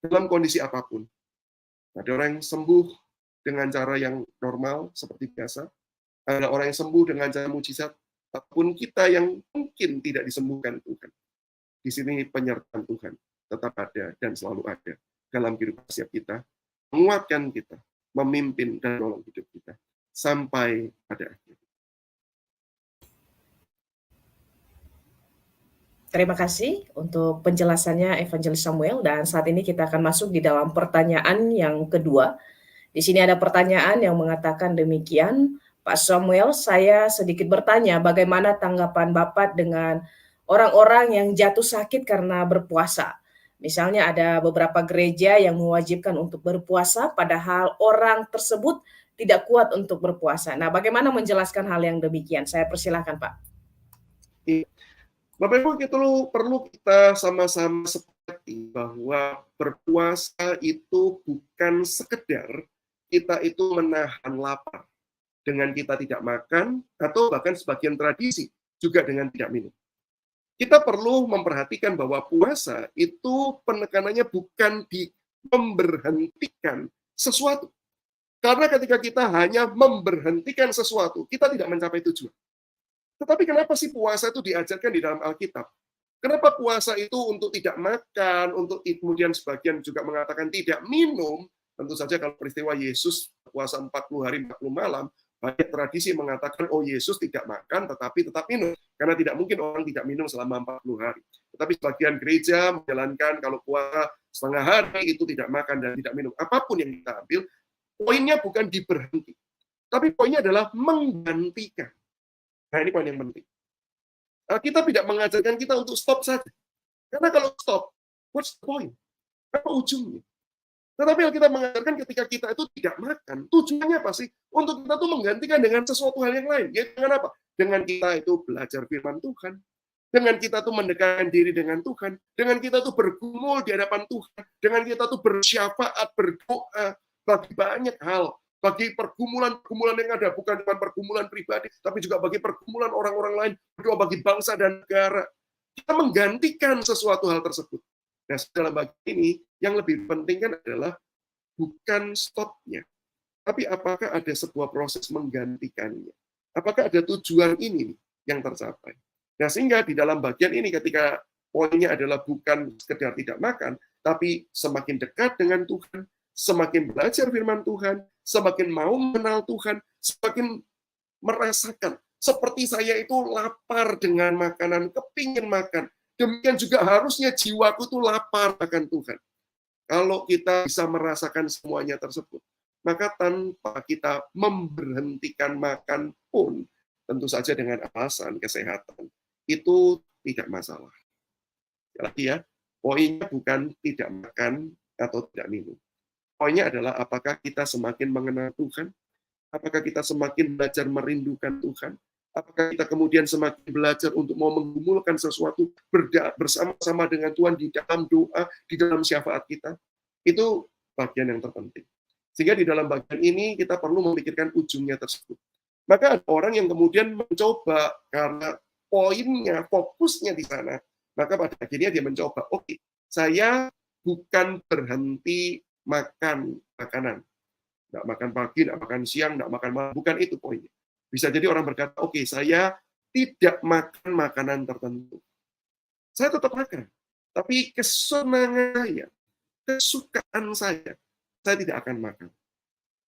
dalam kondisi apapun, ada orang yang sembuh dengan cara yang normal, seperti biasa. Ada orang yang sembuh dengan cara mujizat, ataupun kita yang mungkin tidak disembuhkan Tuhan. Di sini penyertaan Tuhan tetap ada dan selalu ada dalam kehidupan setiap kita, menguatkan kita, memimpin dan menolong hidup kita sampai pada akhir. Terima kasih untuk penjelasannya Evangelist Samuel dan saat ini kita akan masuk di dalam pertanyaan yang kedua. Di sini ada pertanyaan yang mengatakan demikian, Pak Samuel, saya sedikit bertanya bagaimana tanggapan Bapak dengan orang-orang yang jatuh sakit karena berpuasa. Misalnya ada beberapa gereja yang mewajibkan untuk berpuasa padahal orang tersebut tidak kuat untuk berpuasa. Nah, bagaimana menjelaskan hal yang demikian? Saya persilahkan, Pak. Bapak Ibu, perlu kita sama-sama sepakati bahwa berpuasa itu bukan sekedar kita itu menahan lapar dengan kita tidak makan atau bahkan sebagian tradisi juga dengan tidak minum. Kita perlu memperhatikan bahwa puasa itu penekanannya bukan di memberhentikan sesuatu. Karena ketika kita hanya memberhentikan sesuatu, kita tidak mencapai tujuan. Tetapi kenapa sih puasa itu diajarkan di dalam Alkitab? Kenapa puasa itu untuk tidak makan, untuk kemudian sebagian juga mengatakan tidak minum? Tentu saja kalau peristiwa Yesus puasa 40 hari 40 malam, banyak tradisi mengatakan, oh Yesus tidak makan tetapi tetap minum. Karena tidak mungkin orang tidak minum selama 40 hari. Tetapi sebagian gereja menjalankan kalau puasa setengah hari itu tidak makan dan tidak minum. Apapun yang kita ambil, poinnya bukan diberhenti. Tapi poinnya adalah menggantikan. Nah, ini poin yang penting. Kita tidak mengajarkan kita untuk stop saja. Karena kalau stop, what's the point? Apa ujungnya? Tetapi kita mengajarkan ketika kita itu tidak makan, tujuannya apa sih? Untuk kita tuh menggantikan dengan sesuatu hal yang lain. Yaitu dengan apa? Dengan kita itu belajar firman Tuhan. Dengan kita tuh mendekatkan diri dengan Tuhan. Dengan kita tuh bergumul di hadapan Tuhan. Dengan kita tuh bersyafaat, berdoa bagi banyak hal. Bagi pergumulan-pergumulan yang ada, bukan cuma pergumulan pribadi, tapi juga bagi pergumulan orang-orang lain, berdoa bagi bangsa dan negara. Kita menggantikan sesuatu hal tersebut. Nah, dalam bagian ini, yang lebih penting kan adalah bukan stopnya, tapi apakah ada sebuah proses menggantikannya. Apakah ada tujuan ini yang tercapai. Nah, sehingga di dalam bagian ini ketika poinnya adalah bukan sekedar tidak makan, tapi semakin dekat dengan Tuhan, semakin belajar firman Tuhan, semakin mau mengenal Tuhan, semakin merasakan. Seperti saya itu lapar dengan makanan, kepingin makan. Demikian juga harusnya jiwaku itu lapar akan Tuhan. Kalau kita bisa merasakan semuanya tersebut, maka tanpa kita memberhentikan makan pun, tentu saja dengan alasan kesehatan, itu tidak masalah. Lagi ya, poinnya bukan tidak makan atau tidak minum. Poinnya adalah apakah kita semakin mengenal Tuhan, apakah kita semakin belajar merindukan Tuhan, apakah kita kemudian semakin belajar untuk mau menggumulkan sesuatu bersama-sama dengan Tuhan di dalam doa, di dalam syafaat kita. Itu bagian yang terpenting. Sehingga di dalam bagian ini kita perlu memikirkan ujungnya tersebut. Maka ada orang yang kemudian mencoba karena poinnya, fokusnya di sana, maka pada akhirnya dia mencoba, oke, saya bukan berhenti makan makanan. Nggak makan pagi, nggak makan siang, nggak makan malam. Bukan itu poinnya. Bisa jadi orang berkata, oke, saya tidak makan makanan tertentu. Saya tetap makan. Tapi kesenangan saya, kesukaan saya tidak akan makan.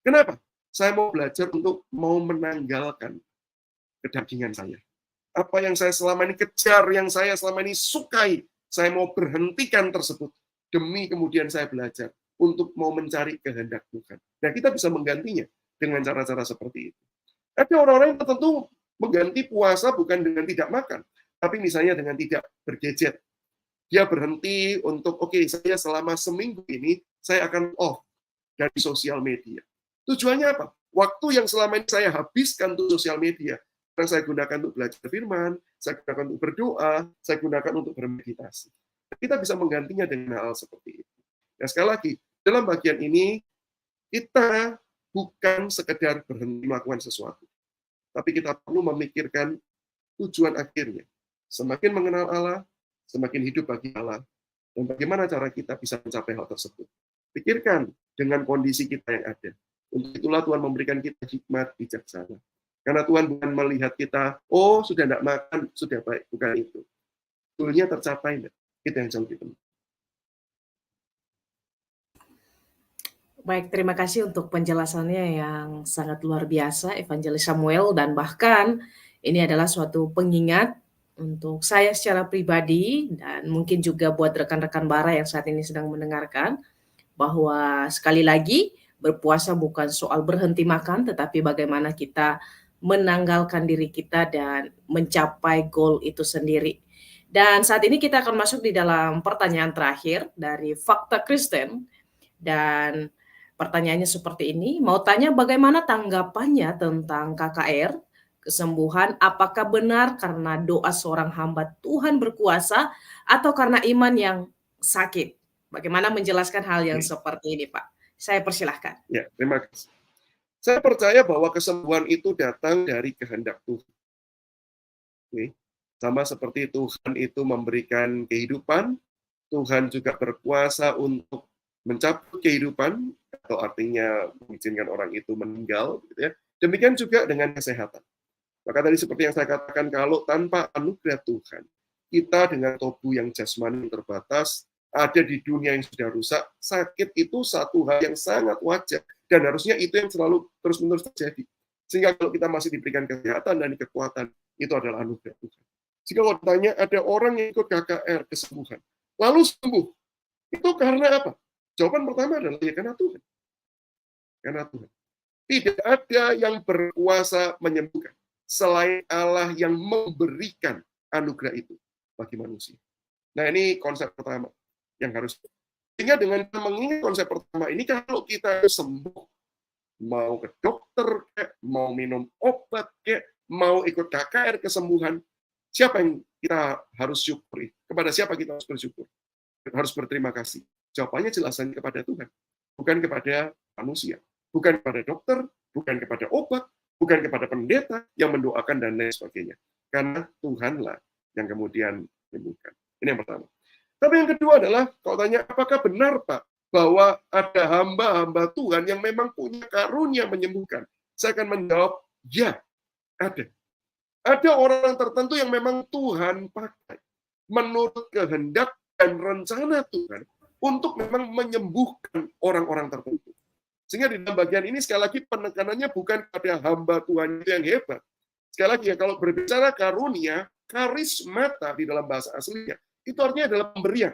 Kenapa? Saya mau belajar untuk mau menanggalkan kedagingan saya. Apa yang saya selama ini kejar, yang saya selama ini sukai, saya mau berhentikan tersebut. Demi kemudian saya belajar untuk mau mencari kehendak Tuhan. Nah, kita bisa menggantinya dengan cara-cara seperti itu. Ada orang-orang yang tertentu mengganti puasa bukan dengan tidak makan, tapi misalnya dengan tidak bergadget. Dia berhenti untuk, oke, saya selama seminggu ini, saya akan off dari sosial media. Tujuannya apa? Waktu yang selama ini saya habiskan untuk sosial media, karena saya gunakan untuk belajar firman, saya gunakan untuk berdoa, saya gunakan untuk bermeditasi. Kita bisa menggantinya dengan hal seperti itu. Nah, sekali lagi, dalam bagian ini, kita bukan sekedar berhenti melakukan sesuatu. Tapi kita perlu memikirkan tujuan akhirnya. Semakin mengenal Allah, semakin hidup bagi Allah, dan bagaimana cara kita bisa mencapai hal tersebut. Pikirkan dengan kondisi kita yang ada. Untuk itulah Tuhan memberikan kita hikmat bijaksana. Karena Tuhan bukan melihat kita, oh sudah tidak makan, sudah baik. Bukan itu. Goalnya tercapai, itu yang jauh lebih penting. Baik, terima kasih untuk penjelasannya yang sangat luar biasa, Evangelis Samuel, dan bahkan ini adalah suatu pengingat untuk saya secara pribadi dan mungkin juga buat rekan-rekan Bara yang saat ini sedang mendengarkan, bahwa sekali lagi berpuasa bukan soal berhenti makan, tetapi bagaimana kita menanggalkan diri kita dan mencapai goal itu sendiri. Dan saat ini kita akan masuk di dalam pertanyaan terakhir dari Fakta Kristen, dan pertanyaannya seperti ini, mau tanya bagaimana tanggapannya tentang KKR, kesembuhan, apakah benar karena doa seorang hamba Tuhan berkuasa atau karena iman yang sakit? Bagaimana menjelaskan hal yang Oke. seperti ini, Pak? Saya persilahkan. Ya, terima kasih. Saya percaya bahwa kesembuhan itu datang dari kehendak Tuhan. Oke. Sama seperti Tuhan itu memberikan kehidupan, Tuhan juga berkuasa untuk mencabut kehidupan, atau artinya mengizinkan orang itu meninggal, gitu ya. Demikian juga dengan kesehatan. Maka tadi seperti yang saya katakan, kalau tanpa anugerah Tuhan, kita dengan tubuh yang jasmani terbatas, ada di dunia yang sudah rusak, sakit itu satu hal yang sangat wajar, dan harusnya itu yang selalu terus-menerus terjadi. Sehingga kalau kita masih diberikan kesehatan dan kekuatan, itu adalah anugerah Tuhan. Jika kalau ditanya, ada orang yang ikut KKR kesembuhan, lalu sembuh, itu karena apa? Jawaban pertama adalah ya karena Tuhan. Karena Tuhan. Tidak ada yang berkuasa menyembuhkan selain Allah yang memberikan anugerah itu bagi manusia. Nah, ini konsep pertama yang harus. Sehingga dengan mengingat konsep pertama ini, kalau kita sembuh, mau ke dokter, mau minum obat, mau ikut KKR kesembuhan, siapa yang kita harus syukuri? Kepada siapa kita harus bersyukur? Harus berterima kasih. Jawabannya jelasnya kepada Tuhan, bukan kepada manusia, bukan kepada dokter, bukan kepada obat, bukan kepada pendeta yang mendoakan dan lain sebagainya. Karena Tuhanlah yang kemudian menyembuhkan. Ini yang pertama. Tapi yang kedua adalah, kalau tanya, apakah benar Pak, bahwa ada hamba-hamba Tuhan yang memang punya karunia menyembuhkan? Saya akan menjawab, ya, ada. Ada orang tertentu yang memang Tuhan pakai menurut kehendak dan rencana Tuhan untuk memang menyembuhkan orang-orang tertentu. Sehingga di dalam bagian ini sekali lagi penekanannya bukan pada hamba Tuhan itu yang hebat. Sekali lagi ya, kalau berbicara karunia, karismata di dalam bahasa aslinya, itu artinya adalah pemberian.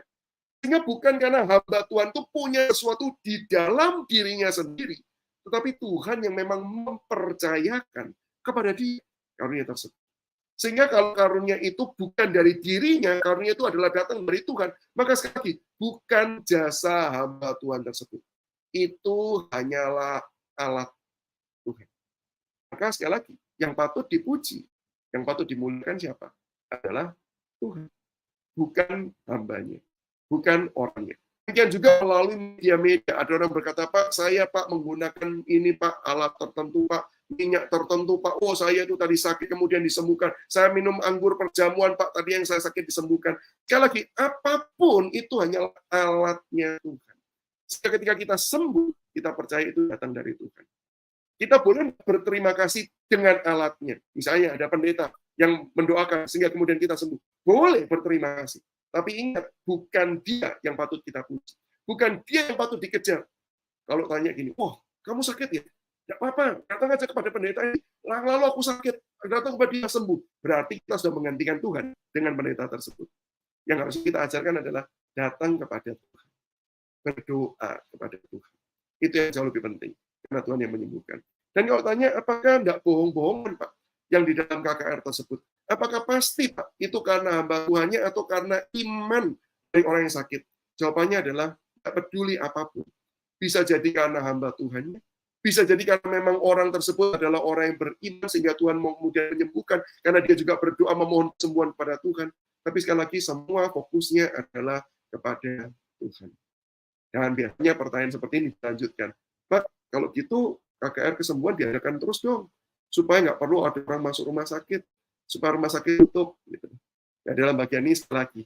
Sehingga bukan karena hamba Tuhan itu punya sesuatu di dalam dirinya sendiri, tetapi Tuhan yang memang mempercayakan kepada dia karunia tersebut. Sehingga kalau karunia itu bukan dari dirinya, karunia itu adalah datang dari Tuhan, maka sekali lagi, bukan jasa hamba Tuhan tersebut. Itu hanyalah alat Tuhan. Maka sekali lagi, yang patut dipuji, yang patut dimuliakan siapa? Adalah Tuhan. Bukan hambanya, bukan orangnya. Demikian juga melalui media-media, ada orang berkata, Pak, saya Pak menggunakan ini Pak, alat tertentu Pak, minyak tertentu Pak, oh saya itu tadi sakit kemudian disembuhkan, saya minum anggur perjamuan Pak, tadi yang saya sakit disembuhkan. Sekali lagi, apapun itu hanyalah alatnya Tuhan. Sehingga ketika kita sembuh, kita percaya itu datang dari Tuhan. Kita boleh berterima kasih dengan alatnya. Misalnya ada pendeta yang mendoakan sehingga kemudian kita sembuh. Boleh berterima kasih. Tapi ingat, bukan dia yang patut kita puji. Bukan dia yang patut dikejar. Kalau tanya gini, wah, kamu sakit ya? Tidak apa-apa, datang aja kepada pendeta ini. Lalu aku sakit, datang kepada dia sembuh. Berarti kita sudah menggantikan Tuhan dengan pendeta tersebut. Yang harus kita ajarkan adalah datang kepada Tuhan. Berdoa kepada Tuhan. Itu yang jauh lebih penting. Karena Tuhan yang menyembuhkan. Dan kalau tanya, apakah tidak bohong-bohongan, Pak, yang di dalam KKR tersebut? Apakah pasti, Pak, itu karena hamba Tuhannya atau karena iman dari orang yang sakit? Jawabannya adalah, tidak peduli apapun. Bisa jadi karena hamba Tuhannya, bisa jadi karena memang orang tersebut adalah orang yang beriman, sehingga Tuhan mau kemudian menyembuhkan, karena dia juga berdoa memohon kesembuhan kepada Tuhan. Tapi sekali lagi, semua fokusnya adalah kepada Tuhan. Dan biasanya pertanyaan seperti ini dilanjutkan, Pak, kalau gitu KKR kesembuhan diadakan terus dong, supaya nggak perlu ada orang masuk rumah sakit, supaya rumah sakit tutup. Gitu. Nah, dalam bagian ini sekali lagi,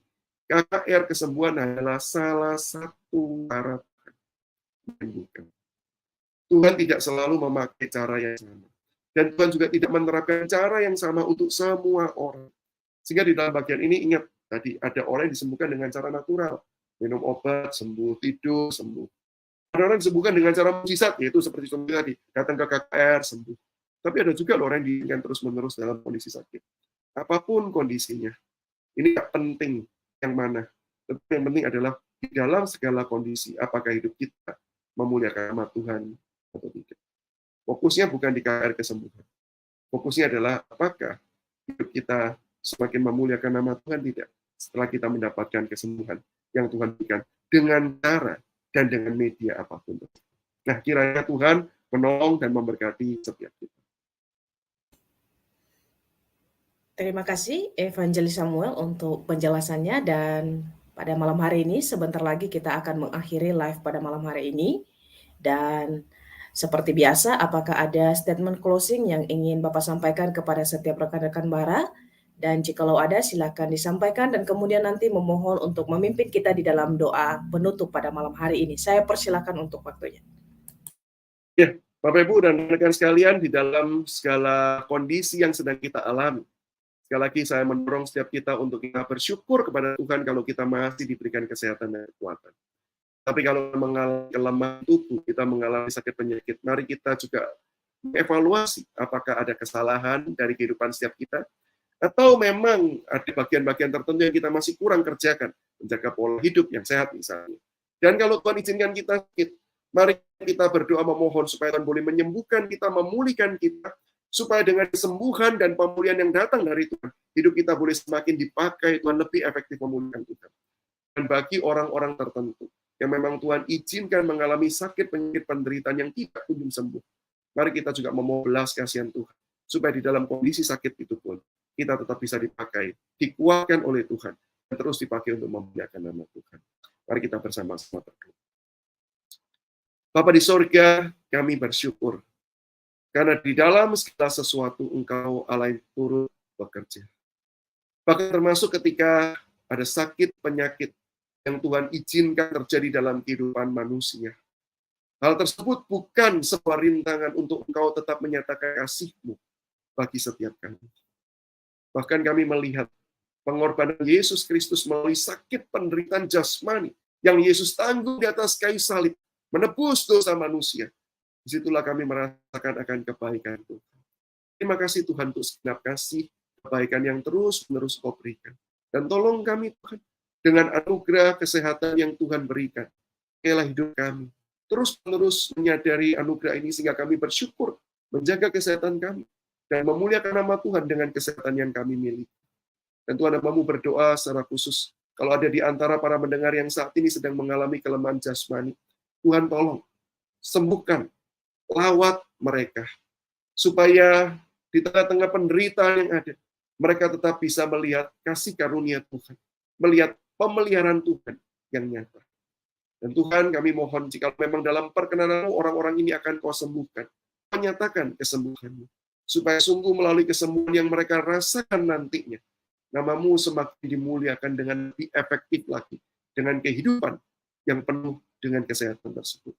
KKR kesembuhan adalah salah satu cara menyembuhkan. Tuhan tidak selalu memakai cara yang sama. Dan Tuhan juga tidak menerapkan cara yang sama untuk semua orang. Sehingga di dalam bagian ini ingat, tadi ada orang yang disembuhkan dengan cara natural. Minum obat, sembuh, tidur, sembuh. Ada orang disembuhkan dengan cara mujizat, yaitu seperti contoh tadi, datang ke KKR, sembuh. Tapi ada juga loh orang yang diizinkan terus-menerus dalam kondisi sakit. Apapun kondisinya, ini tak penting yang mana. Tapi yang penting adalah di dalam segala kondisi, apakah hidup kita memuliakan nama Tuhan atau tidak. Fokusnya bukan di KKR kesembuhan. Fokusnya adalah apakah hidup kita semakin memuliakan nama Tuhan tidak setelah kita mendapatkan kesembuhan yang Tuhan berikan dengan cara dan dengan media apapun. Nah, kiranya Tuhan menolong dan memberkati setiap kita. Terima kasih Evangelis Samuel untuk penjelasannya, dan pada malam hari ini sebentar lagi kita akan mengakhiri live pada malam hari ini. Dan seperti biasa, apakah ada statement closing yang ingin Bapak sampaikan kepada setiap rekan-rekan Bara? Dan jikalau ada, silakan disampaikan dan kemudian nanti memohon untuk memimpin kita di dalam doa penutup pada malam hari ini. Saya persilakan untuk waktunya. Ya, Bapak Ibu dan rekan sekalian, di dalam segala kondisi yang sedang kita alami, sekali lagi saya mendorong setiap kita untuk kita bersyukur kepada Tuhan kalau kita masih diberikan kesehatan dan kekuatan. Tapi kalau mengalami kelemahan tubuh, kita mengalami sakit penyakit, mari kita juga mengevaluasi apakah ada kesalahan dari kehidupan setiap kita, atau memang ada bagian-bagian tertentu yang kita masih kurang kerjakan, menjaga pola hidup yang sehat misalnya. Dan kalau Tuhan izinkan kita sakit, mari kita berdoa memohon supaya Tuhan boleh menyembuhkan kita, memulihkan kita, supaya dengan kesembuhan dan pemulihan yang datang dari Tuhan, hidup kita boleh semakin dipakai Tuhan lebih efektif memulihkan kita. Dan bagi orang-orang tertentu yang memang Tuhan izinkan mengalami sakit penyakit penderitaan yang tidak kunjung sembuh, mari kita juga memohon belas kasihan Tuhan, supaya di dalam kondisi sakit itu pun kita tetap bisa dipakai, dikuatkan oleh Tuhan, dan terus dipakai untuk memuliakan nama Tuhan. Mari kita bersama-sama berdoa. Bapa di sorga, kami bersyukur karena di dalam segala sesuatu Engkau Allah yang turut bekerja. Bahkan termasuk ketika ada sakit penyakit yang Tuhan izinkan terjadi dalam kehidupan manusia. Hal tersebut bukan sebuah rintangan untuk Engkau tetap menyatakan kasih-Mu bagi setiap kami. Bahkan kami melihat pengorbanan Yesus Kristus melalui sakit penderitaan jasmani yang Yesus tanggung di atas kayu salib, menebus dosa manusia. Disitulah kami merasakan akan kebaikan Tuhan. Terima kasih Tuhan untuk segenap kasih, kebaikan yang terus-menerus Kau berikan. Dan tolong kami Tuhan, dengan anugerah kesehatan yang Tuhan berikan, biarlah hidup kami terus-menerus menyadari anugerah ini sehingga kami bersyukur, menjaga kesehatan kami, dan memuliakan nama Tuhan dengan kesehatan yang kami miliki. Dan Tuhan hamba-Mu berdoa secara khusus, kalau ada di antara para pendengar yang saat ini sedang mengalami kelemahan jasmani, Tuhan tolong, sembuhkan, lawat mereka, supaya di tengah-tengah penderitaan yang ada, mereka tetap bisa melihat kasih karunia Tuhan, melihat pemeliharaan Tuhan yang nyata. Dan Tuhan, kami mohon, jika memang dalam perkenanan-Mu orang-orang ini akan Kau sembuhkan, menyatakan kesembuhan-Mu, supaya sungguh melalui kesembuhan yang mereka rasakan nantinya, nama-Mu semakin dimuliakan dengan lebih efektif lagi, dengan kehidupan yang penuh dengan kesehatan tersebut.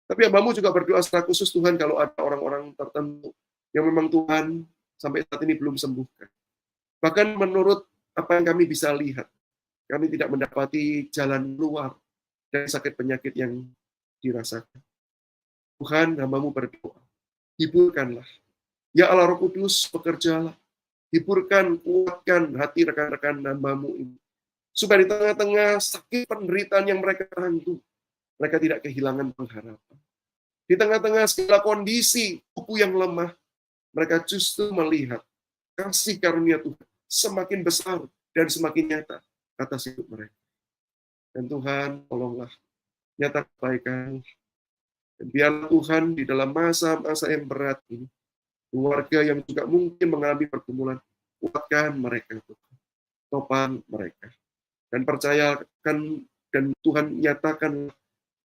Tapi hamba-Mu juga berdoa secara khusus Tuhan kalau ada orang-orang tertentu yang memang Tuhan sampai saat ini belum sembuhkan. Bahkan menurut apa yang kami bisa lihat, kami tidak mendapati jalan keluar dari sakit penyakit yang dirasakan. Tuhan, hamba-Mu berdoa, hiburkanlah. Ya Allah Roh Kudus, bekerjalah. Hiburkan, kuatkan hati rekan-rekan hamba-Mu ini. Supaya di tengah-tengah sakit penderitaan yang mereka tanggung, mereka tidak kehilangan pengharapan. Di tengah-tengah segala kondisi tubuh yang lemah, mereka justru melihat kasih karunia Tuhan semakin besar dan semakin nyata atas hidup mereka. Dan Tuhan, tolonglah nyata kebaikan. Dan biarlah Tuhan di dalam masa-masa yang berat ini, keluarga yang juga mungkin mengalami pergumulan, kuatkan mereka, Tuhan. Topang mereka. Dan percayakan dan Tuhan nyatakan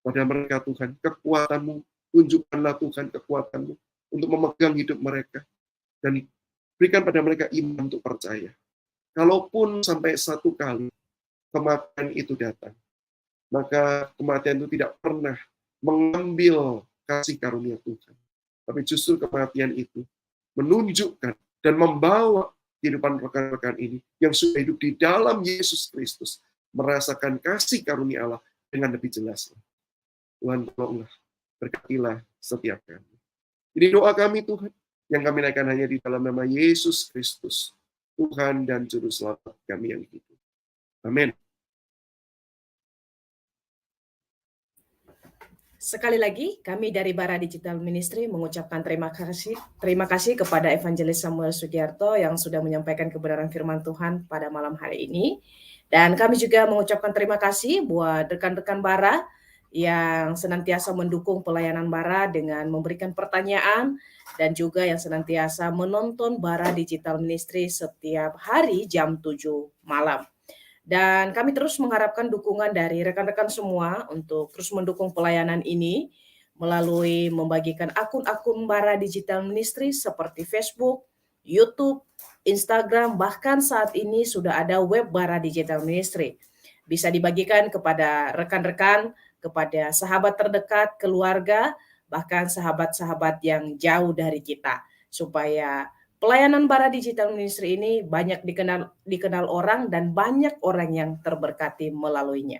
pada mereka Tuhan, kekuatan-Mu, tunjukkanlah Tuhan kekuatan-Mu untuk memegang hidup mereka. Dan berikan pada mereka iman untuk percaya. Kalaupun sampai satu kali kematian itu datang, maka kematian itu tidak pernah mengambil kasih karunia Tuhan. Tapi justru kematian itu menunjukkan dan membawa kehidupan rekan-rekan ini yang sudah hidup di dalam Yesus Kristus, merasakan kasih karunia Allah dengan lebih jelas. Tuhan tolonglah, berkatilah setiap kami. Jadi doa kami Tuhan, yang kami naikkan hanya di dalam nama Yesus Kristus, Tuhan dan Juru Selamat kami yang hidup. Amin. Sekali lagi, kami dari Bara Digital Ministry mengucapkan terima kasih kepada Evangelis Samuel Sugiarto yang sudah menyampaikan kebenaran firman Tuhan pada malam hari ini. Dan kami juga mengucapkan terima kasih buat rekan-rekan Bara yang senantiasa mendukung pelayanan Bara dengan memberikan pertanyaan dan juga yang senantiasa menonton Bara Digital Ministry setiap hari jam 7 malam. Dan kami terus mengharapkan dukungan dari rekan-rekan semua untuk terus mendukung pelayanan ini melalui membagikan akun-akun Bara Digital Ministry seperti Facebook, YouTube, Instagram, bahkan saat ini sudah ada web Bara Digital Ministry. Bisa dibagikan kepada rekan-rekan, kepada sahabat terdekat, keluarga, bahkan sahabat-sahabat yang jauh dari kita, supaya pelayanan Bara Digital Ministry ini banyak dikenal orang dan banyak orang yang terberkati melaluinya.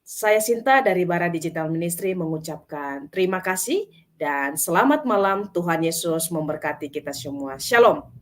Saya Sinta dari Bara Digital Ministry mengucapkan terima kasih dan selamat malam. Tuhan Yesus memberkati kita semua. Shalom.